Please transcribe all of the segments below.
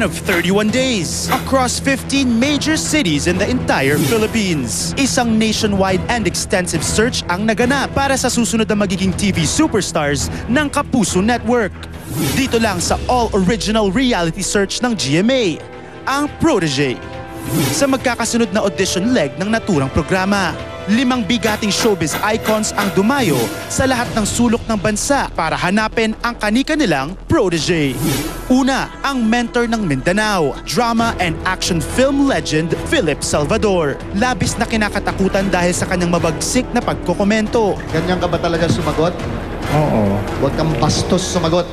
span of 31 days across 15 major cities in the entire Philippines. Isang nationwide and extensive search ang naganap para sa susunod na magiging TV superstars ng Kapuso Network. Dito lang sa all-original reality search ng GMA, ang Protege. Sa magkakasunod na audition leg ng naturang programa, 5 bigating showbiz icons ang dumayo sa lahat ng sulok ng bansa para hanapin ang kani-kanilang protege. Una, ang mentor ng Mindanao, drama and action film legend Philip Salvador. Labis na kinakatakutan dahil sa kanyang mabagsik na pagkokomento. Ganyan ka ba talaga sumagot? Oo. Huwag kang bastos sumagot.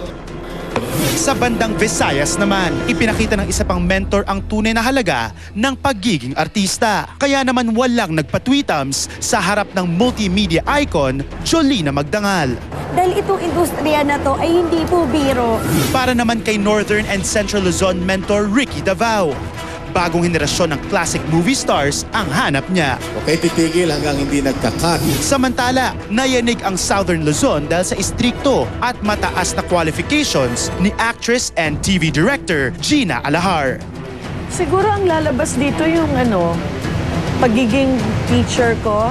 Sa bandang Visayas naman, ipinakita ng isa pang mentor ang tunay na halaga ng pagiging artista. Kaya naman walang nagpa-tweetums sa harap ng multimedia icon, Jolina Magdangal. Dahil itong industriya na to ay hindi po biro. Para naman kay Northern and Central Luzon mentor Ricky Davao. Bagong henerasyon ng classic movie stars ang hanap niya. Okay, titigil hanggang hindi nagka-cut. Samantala, nayanig ang Southern Luzon dahil sa istrikto at mataas na qualifications ni actress and TV director Gina Alahar. Siguro ang lalabas dito yung pagiging teacher ko.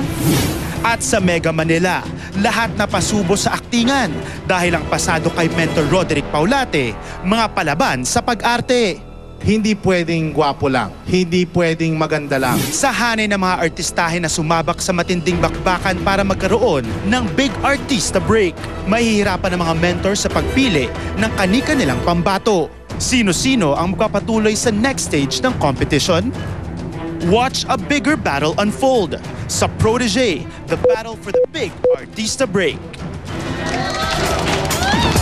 At sa Mega Manila, lahat na pasubo sa aktingan dahil ang pasado kay mentor Roderick Paulate, mga palaban sa pag-arte. Hindi pwedeng gwapo lang. Hindi pwedeng maganda lang. Sa hanay ng mga artistahin na sumabak sa matinding bakbakan para magkaroon ng big artista break, mahihirapan ang mga mentor sa pagpili ng kani-kanilang pambato. Sino-sino ang magpapatuloy sa next stage ng competition? Watch a bigger battle unfold sa Protege, the battle for the big artista break.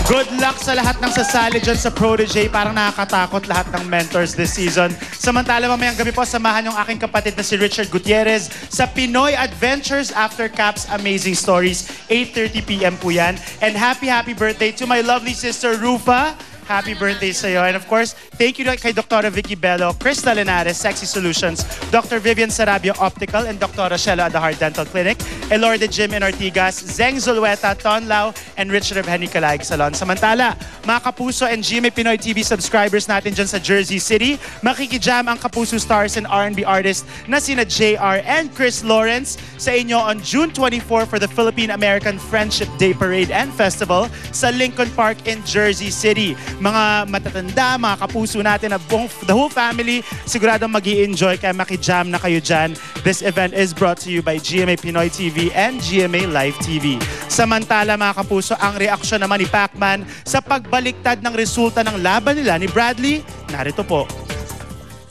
Good luck sa lahat ng sasali dyan sa Protege. Parang nakakatakot lahat ng mentors this season. Samantala, mamayang gabi po, samahan yung aking kapatid na si Richard Gutierrez sa Pinoy Adventures After Cap's Amazing Stories. 8:30 p.m. po yan. And happy birthday to my lovely sister Rufa. Happy birthday sa'yo. And of course, thank you kay Dr. Vicky Bello, Crystal Linares, Sexy Solutions, Dr. Vivian Sarabia Optical, and Dr. Shelo Adahar Dental Clinic, Elorde Jim and Ortigas, Zeng Zulueta, Ton Lau, and Richard Henry Calaig Salon. Samantala, mga Kapuso and GMA Pinoy TV subscribers natin dyan sa Jersey City, makikijam ang Kapuso stars and R&B artists na sina JR and Chris Lawrence sa inyo on June 24 for the Philippine-American Friendship Day Parade and Festival sa Lincoln Park in Jersey City. Mga matatanda, mga kapuso natin na the whole family, siguradong mag-i-enjoy kaya makijam na kayo dyan. This event is brought to you by GMA Pinoy TV and GMA Live TV. Samantala mga kapuso, ang reaksyon naman ni Pacman sa pagbaliktad ng resulta ng laban nila ni Bradley, narito po.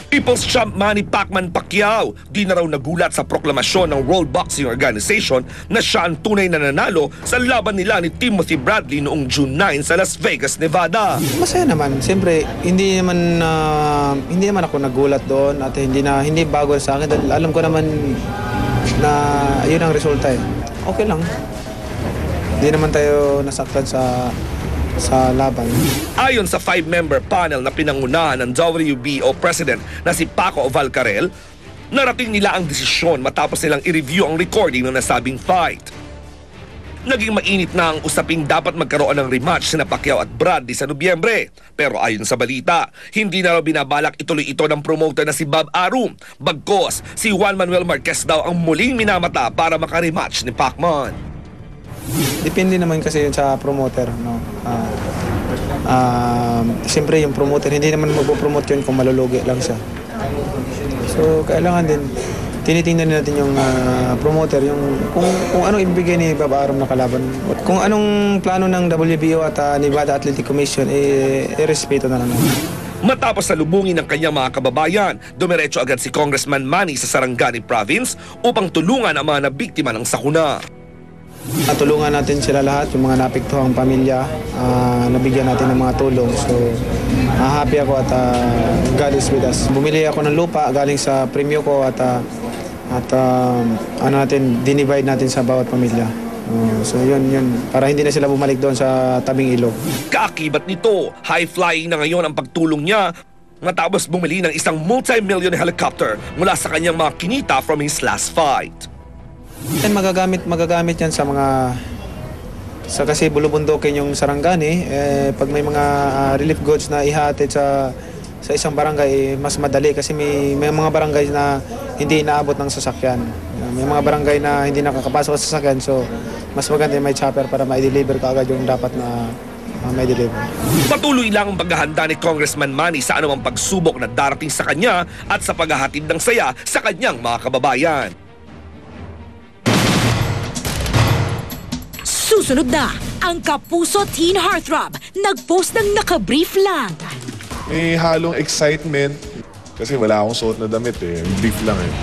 People's Champ Manny Pacman Pacquiao di na raw nagulat sa proklamasyon ng World Boxing Organization na siya ang tunay na nanalo sa laban nila ni Timothy Bradley noong June 9 sa Las Vegas, Nevada. Masaya naman. Siyempre, hindi naman ako nagulat doon at hindi bago sa akin dahil alam ko naman na yun ang resulta eh. Okay lang. Hindi naman tayo nasaktan sa laban. Ayon sa 5-member panel na pinangunahan ng WBO President na si Paco Valcarel, narating nila ang desisyon matapos nilang i-review ang recording ng nasabing fight. Naging mainit na ang usaping dapat magkaroon ng rematch sina Pacquiao at Bradley sa Nobyembre. Pero ayon sa balita, hindi na raw binabalak ituloy ito ng promoter na si Bob Arum. Bagkos, si Juan Manuel Marquez daw ang muling minamata para makarematch ni Pacman. Depende naman kasi yun sa promoter, no? Siyempre yung promoter, hindi naman magpo-promote yun kung malulugi lang siya. So, kailangan din, tinitingnan natin yung promoter, yung kung anong ibigay ni Bob Arum na kalaban. Kung anong plano ng WBO at Nevada Athletic Commission, i-respeto na lang. Matapos salubungin ng kanyang mga kababayan, dumiretso agad si Congressman Manny sa Sarangani Province upang tulungan ang mga nabiktima ng sakuna. Tulungan natin sila lahat, yung mga napektuhang pamilya, nabigyan natin ng mga tulong. So, happy ako at God is with us. Bumili ako ng lupa galing sa premyo ko at dinivide natin sa bawat pamilya. So yun, para hindi na sila bumalik doon sa tabing ilog. Kaakibat nito, high-flying na ngayon ang pagtulong niya matapos bumili ng isang multi-million helicopter mula sa kanyang mga kinita from his last fight. Yan magagamit yan sa mga kasi bulubundukin yung Sarangani, pag may mga relief goods na ihatid sa isang barangay mas madali kasi may mga barangay na hindi inaabot ng sasakyan. May mga barangay na hindi nakakapasok sa sasakyan, so mas maganda may chopper para ma-deliver ka agad yung dapat na may deliver. Patuloy lang ang paghahanda ni Congressman Manny sa anumang pagsubok na darating sa kanya at sa paghahatid ng saya sa kanyang mga kababayan. Susunod na, ang Kapuso Teen Heartthrob nagpost ng nakabrief lang. May halong excitement kasi wala akong suot na damit eh. Brief lang eh.